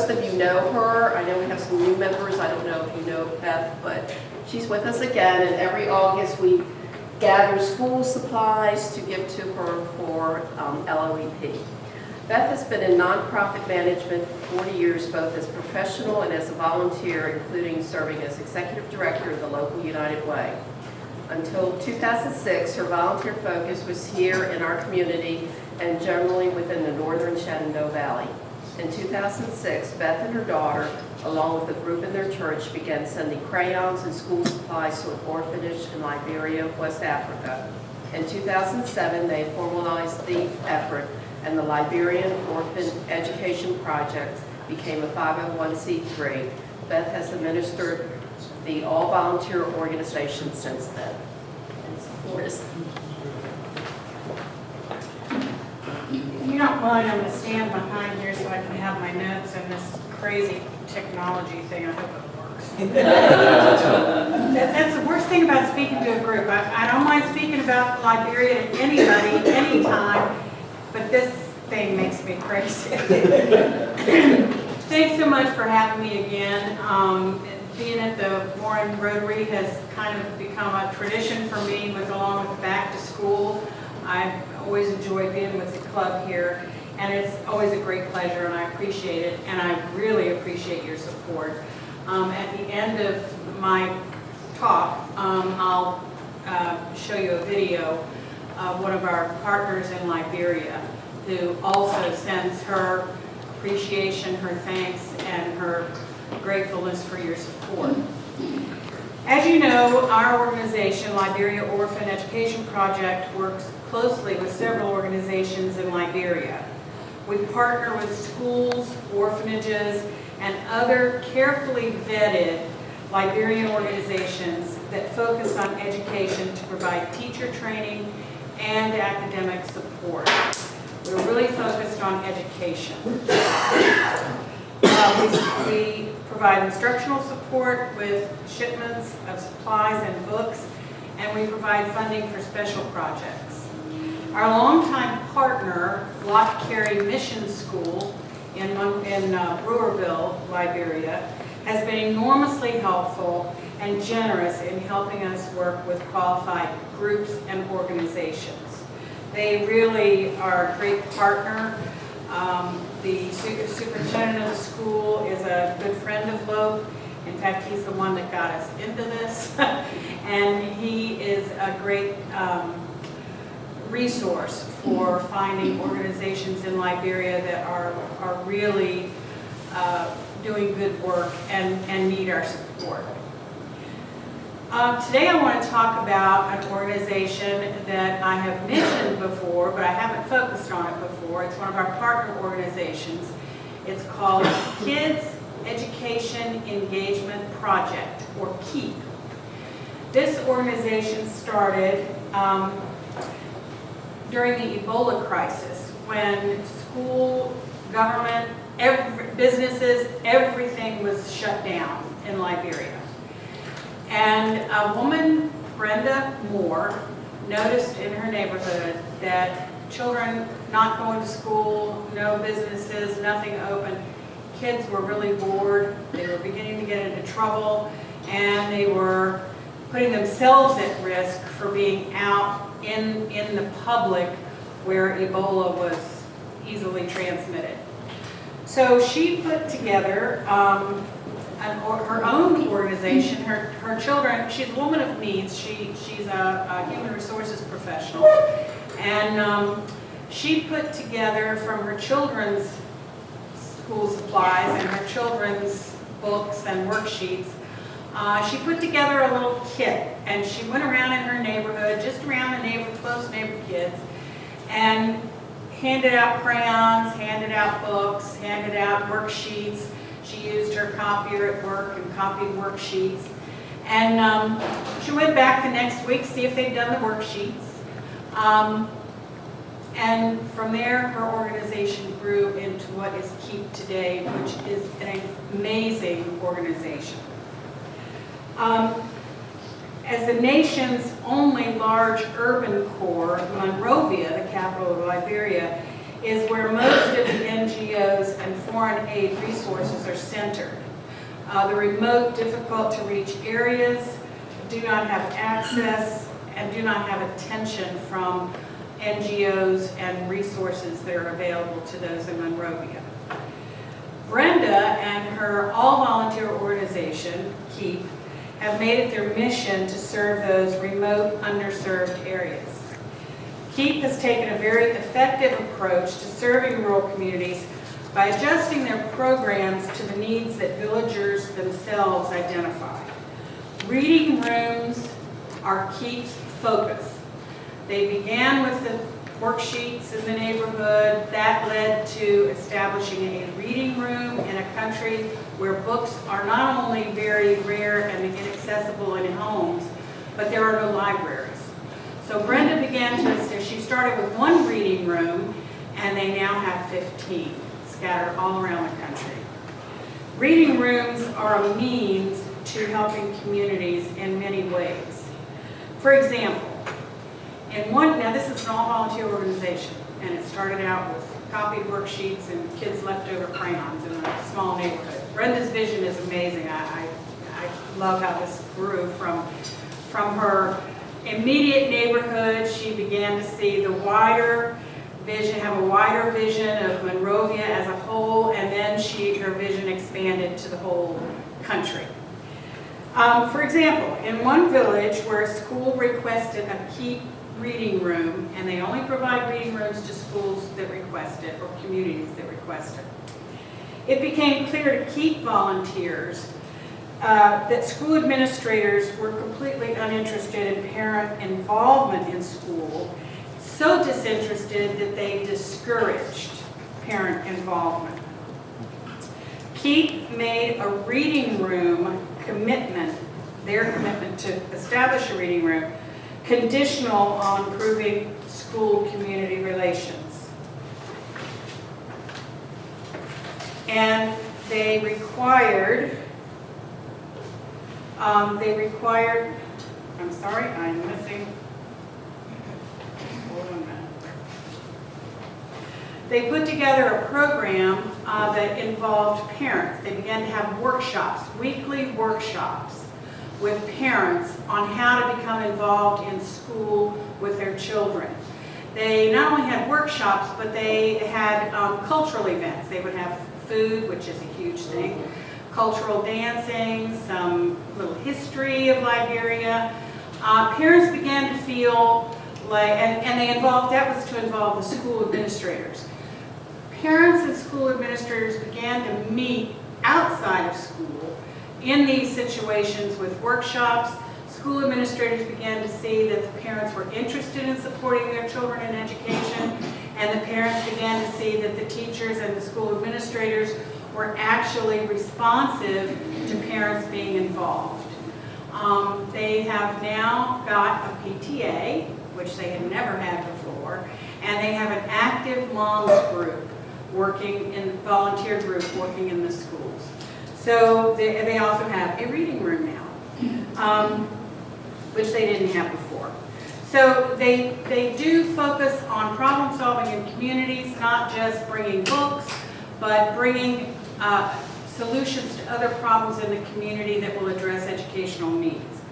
most of you know her. I know we have some new members. I don't know if you know Beth, but she's with us again. And every August we gather school supplies to give to her for LOEP. Beth has been in nonprofit management for 40 years, both as professional and as a volunteer, including serving as executive director of the local United Way. Until 2006, her volunteer focus was here in our community and generally within the northern Shenandoah Valley. In 2006, Beth and her daughter, along with a group in their church, began sending crayons and school supplies to an orphanage in Liberia, West Africa. In 2007, they formalized the effort, and the Liberian Orphan Education Project became a 501c3. Beth has administered the all-volunteer organization since then. And support is. If you don't mind, I'm going to stand behind here so I can have my notes and this crazy technology thing. I hope it works. That's the worst thing about speaking to a group. I don't mind speaking about Liberia to anybody, anytime, but this thing makes me crazy. Thanks so much for having me again. Being at the Warren Rotary has kind of become a tradition for me, along with back to school. I always enjoy being with the club here, and it's always a great pleasure, and I appreciate it, and I really appreciate your support. At the end of my talk, I'll show you a video of one of our partners in Liberia who also sends her appreciation, her thanks, and her gratefulness for your support. As you know, our organization, Liberia Orphan Education Project, works closely with several organizations in Liberia. We partner with schools, orphanages, and other carefully vetted Liberian organizations that focus on education to provide teacher training and academic support. We're really focused on education. We provide instructional support with shipments of supplies and books, and we provide funding for special projects. Our longtime partner, Lot Carey Mission School in Brewerville, Liberia, has been enormously helpful and generous in helping us work with qualified groups and organizations. They really are a great partner. The superintendent of the school is a good friend of LOEP. In fact, he's the one that got us into this. And he is a great resource for finding organizations in Liberia that are really doing good work and need our support. Today I want to talk about an organization that I have mentioned before, but I haven't focused on it before. It's one of our partner organizations. It's called Kids Education Engagement Project, or KEEP. This organization started during the Ebola crisis, when school, government, businesses, everything was shut down in Liberia. And a woman, Brenda Moore, noticed in her neighborhood that children not going to school, no businesses, nothing open, kids were really bored, they were beginning to get into trouble, and they were putting themselves at risk for being out in the public where Ebola was easily transmitted. So she put together her own organization. Her children, she's a woman of means, she's a human resources professional, and she put together from her children's school supplies and her children's books and worksheets, she put together a little kit, and she went around in her neighborhood, just around the close neighbor kids, and handed out crayons, handed out books, handed out worksheets. She used her copier at work and copied worksheets. And she went back the next week to see if they'd done the worksheets. And from there, her organization grew into what is KEEP today, which is an amazing organization. As the nation's only large urban core, Monrovia, the capital of Liberia, is where most of the NGOs and foreign aid resources are centered. The remote, difficult to reach areas do not have access and do not have attention from NGOs and resources that are available to those in Monrovia. Brenda and her all-volunteer organization, KEEP, have made it their mission to serve those remote, underserved areas. KEEP has taken a very effective approach to serving rural communities by adjusting their programs to the needs that villagers themselves identify. Reading rooms are KEEP's focus. They began with the worksheets in the neighborhood. That led to establishing a reading room in a country where books are not only very rare and inaccessible in homes, but there are no libraries. So Brenda began to, she started with one reading room, and they now have 15 scattered all around the country. Reading rooms are a means to helping communities in many ways. For example, now this is an all-volunteer organization, and it started out with copied worksheets and kids' leftover crayons in a small neighborhood. Brenda's vision is amazing. I love how this grew from her immediate neighborhood. She began to see the wider vision, have a wider vision of Monrovia as a whole, and then her vision expanded to the whole country. For example, in one village where a school requested a KEEP reading room, and they only provide reading rooms to schools that request it or communities that request it, it became clear to KEEP volunteers that school administrators were completely uninterested in parent involvement in school, so disinterested that they discouraged parent involvement. KEEP made a reading room commitment, their commitment to establish a reading room, conditional on improving school-community relations. And they required, I'm sorry, I'm missing, hold on a minute. They put together a program that involved parents. They began to have workshops, weekly workshops, with parents on how to become involved in school with their children. They not only had workshops, but they had cultural events. They would have food, which is a huge thing, cultural dancing, some little history of Liberia. Parents began to feel like, and that was to involve the school administrators. Parents and school administrators began to meet outside of school in these situations with workshops. School administrators began to see that the parents were interested in supporting their children in education, and the parents began to see that the teachers and the school administrators were actually responsive to parents being involved. They have now got a PTA, which they had never had before, and they have an active moms group volunteer group working in the schools. So they also have a reading room now, which they didn't have before. So they do focus on problem solving in communities, not just bringing books, but bringing solutions to other problems in the community that will address educational needs.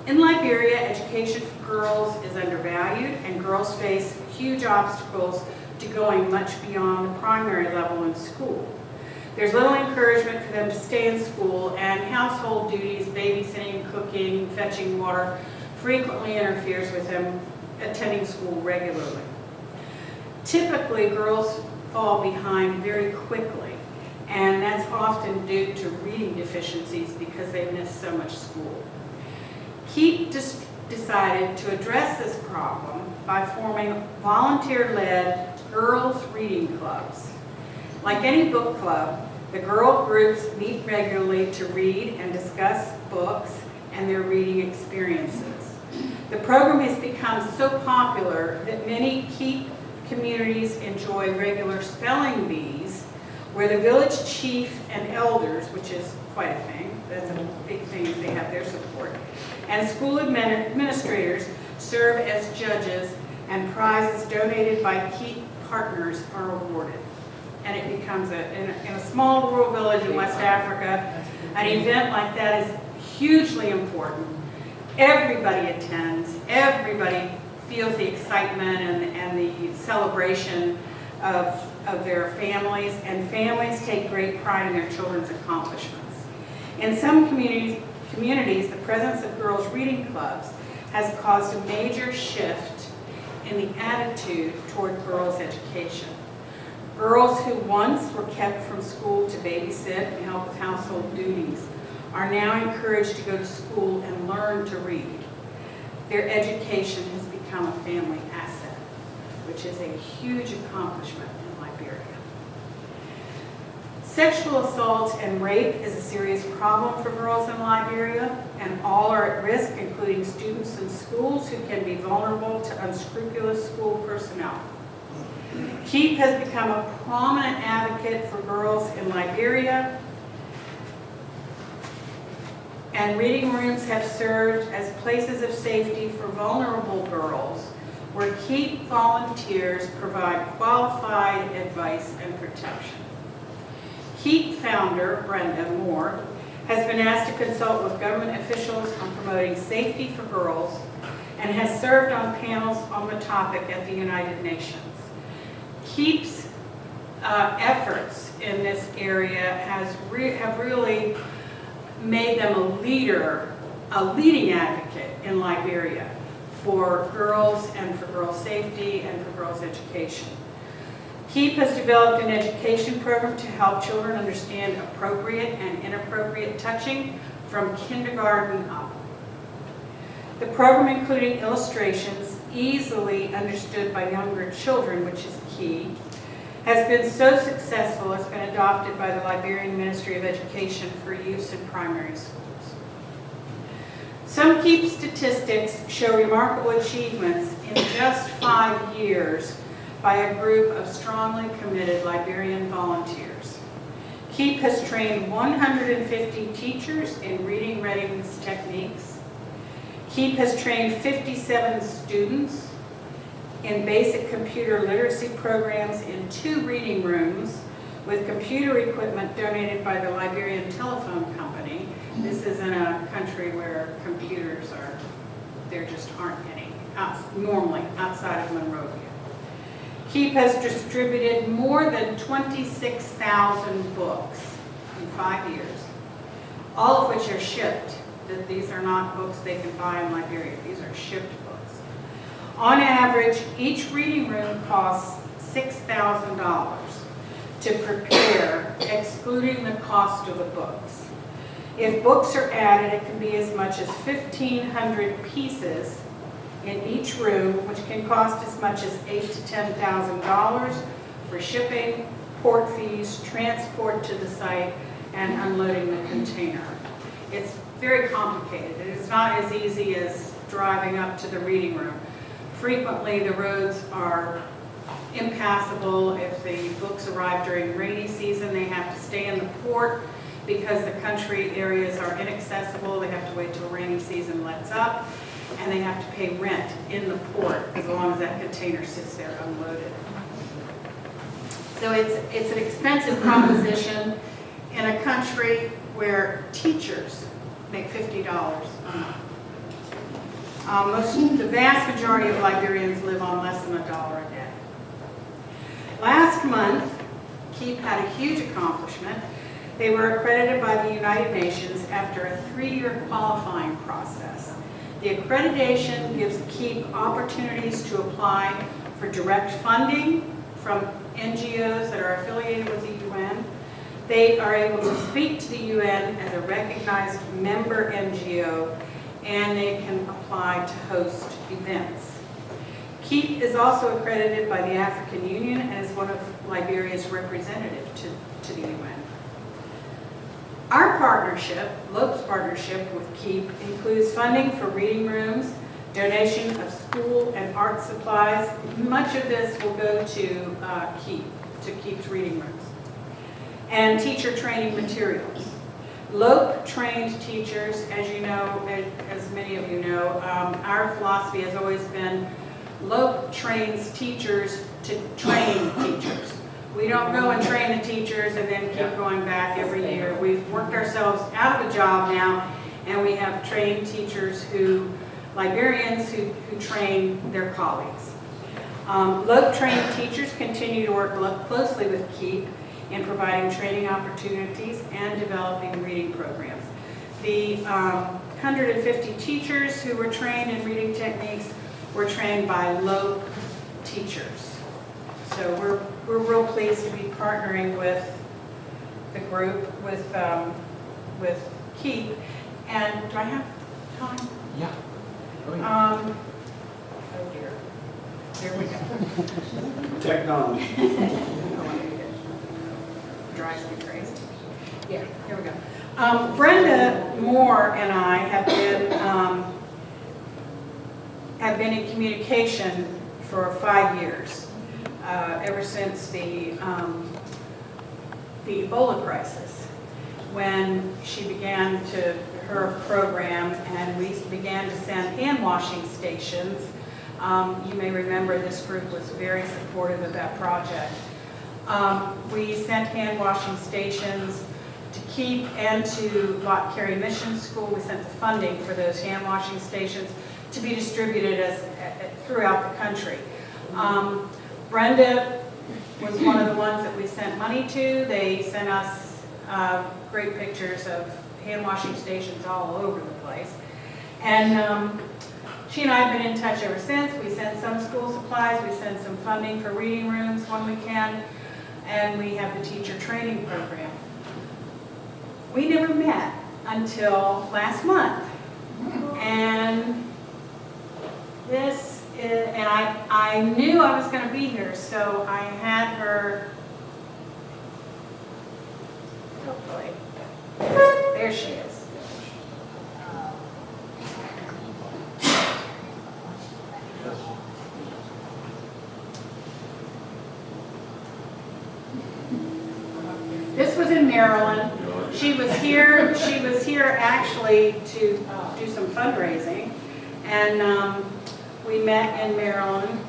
In Liberia, education for girls is undervalued, and girls face huge obstacles to going much beyond the primary level in school. There's little encouragement for them to stay in school, and household duties, babysitting, cooking, fetching water, frequently interferes with them attending school regularly. Typically, girls fall behind very quickly, and that's often due to reading deficiencies because they miss so much school. KEEP decided to address this problem by forming volunteer-led girls' reading clubs. Like any book club, the girl groups meet regularly to read and discuss books and their reading experiences. The program has become so popular that many KEEP communities enjoy regular spelling bees, where the village chief and elders, which is quite a thing, that's a big thing if they have their support, and school administrators serve as judges and prizes donated by key partners are awarded. And it becomes, in a small rural village in West Africa, an event like that is hugely important. Everybody attends, everybody feels the excitement and the celebration of their families, and families take great pride in their children's accomplishments. In some communities, the presence of girls' reading clubs has caused a major shift in the attitude toward girls' education. Girls who once were kept from school to babysit and help with household duties are now encouraged to go to school and learn to read. Their education has become a family asset, which is a huge accomplishment in Liberia. Sexual assault and rape is a serious problem for girls in Liberia, and all are at risk, including students in schools who can be vulnerable to unscrupulous school personnel. KEEP has become a prominent advocate for girls in Liberia, and reading rooms have served as places of safety for vulnerable girls, where KEEP volunteers provide qualified advice and protection. KEEP founder, Brenda Moore, has been asked to consult with government officials on promoting safety for girls and has served on panels on the topic at the United Nations. KEEP's efforts in this area have really made them a leading advocate in Liberia for girls and for girls' safety and for girls' education. KEEP has developed an education program to help children understand appropriate and inappropriate touching from kindergarten up. The program, including illustrations easily understood by younger children, which is key, has been so successful it's been adopted by the Liberian Ministry of Education for use in primary schools. Some KEEP statistics show remarkable achievements in just 5 years by a group of strongly committed Liberian volunteers. KEEP has trained 150 teachers in reading readiness techniques. KEEP has trained 57 students in basic computer literacy programs in 2 reading rooms with computer equipment donated by the Liberian Telephone Company. This is in a country where computers there just aren't any, normally outside of Monrovia. KEEP has distributed more than 26,000 books in 5 years, all of which are shipped. These are not books they can buy in Liberia. These are shipped books. On average, each reading room costs $6,000 to prepare, excluding the cost of the books. If books are added, it can be as much as 1,500 pieces in each room, which can cost as much as $8,000 to $10,000 for shipping, port fees, transport to the site, and unloading the container. It's very complicated. It is not as easy as driving up to the reading room. Frequently, the roads are impassable. If the books arrive during rainy season, they have to stay in the port because the country areas are inaccessible. They have to wait till rainy season lets up, and they have to pay rent in the port as long as that container sits there unloaded. So it's an expensive proposition in a country where teachers make $50 a month. The vast majority of Liberians live on less than $1 a day. Last month, KEEP had a huge accomplishment. They were accredited by the United Nations after a 3-year qualifying process. The accreditation gives KEEP opportunities to apply for direct funding from NGOs that are affiliated with the UN. They are able to speak to the UN as a recognized member NGO, and they can apply to host events. KEEP is also accredited by the African Union and is one of Liberia's representatives to the UN. Our partnership, LOEP's partnership with KEEP, includes funding for reading rooms, donation of school and art supplies. Much of this will go to KEEP's reading rooms, and teacher training materials. LOEP trained teachers, as you know, as many of you know. Our philosophy has always been LOEP trains teachers to train teachers. We don't go and train the teachers and then keep going back every year. We've worked ourselves out of a job now, and we have trained teachers Liberians who train their colleagues. LOEP trained teachers continue to work closely with KEEP in providing training opportunities and developing reading programs. The 150 teachers who were trained in reading techniques were trained by LOEP teachers. So we're real pleased to be partnering with the group, with KEEP. And do I have time? Yeah. Oh, yeah. Oh dear. There we go. Technology. Drives me crazy. Yeah, here we go. Brenda Moore and I have been in communication for 5 years, ever since the Ebola crisis, when she began her program, and we began to send hand washing stations. You may remember this group was very supportive of that project. We sent hand washing stations to KEEP and to Lot Carey Mission School. We sent the funding for those hand washing stations to be distributed throughout the country. Brenda was one of the ones that we sent money to. They sent us great pictures of hand washing stations all over the place. And she and I have been in touch ever since. We send some school supplies, we send some funding for reading rooms when we can, and we have the teacher training program. We never met until last month. And I knew I was going to be here, so I had her, hopefully, there she is. This was in Maryland. She was here actually to do some fundraising, and we met in Maryland.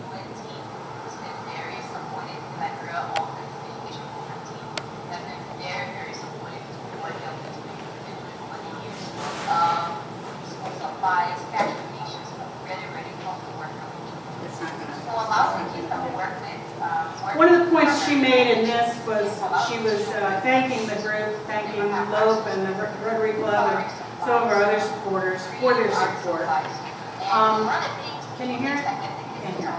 One of the points she made in this was she was thanking the group, thanking LOEP and the Rotary Club and some of our other supporters for their support. Can you hear it? Can't hear it.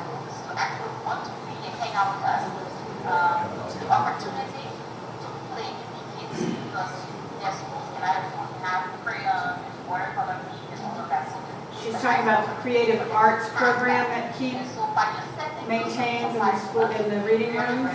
She's talking about the creative arts program that KEEP maintains in the school, in the reading rooms.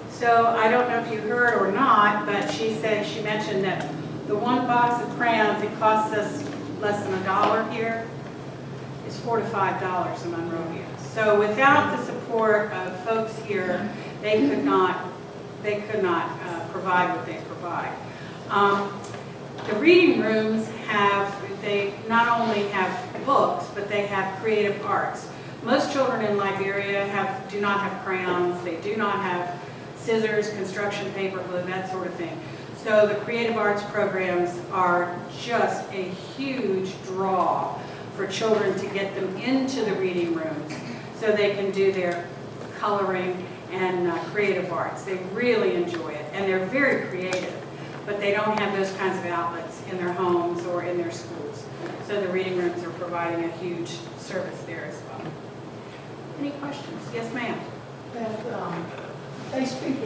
So I don't know if you heard or not, but she mentioned that the one box of crayons, it costs us less than $1 here, is $4 to $5 in Monrovia. So without the support of folks here, they could not provide what they provide. The reading rooms they not only have books, but they have creative arts. Most children in Liberia do not have crayons, they do not have scissors, construction paper, glue, that sort of thing. So the creative arts programs are just a huge draw for children to get them into the reading rooms so they can do their coloring and creative arts. They really enjoy it, and they're very creative, but they don't have those kinds of outlets in their homes or in their schools. So the reading rooms are providing a huge service there as well. Any questions? Yes, ma'am. That, they speak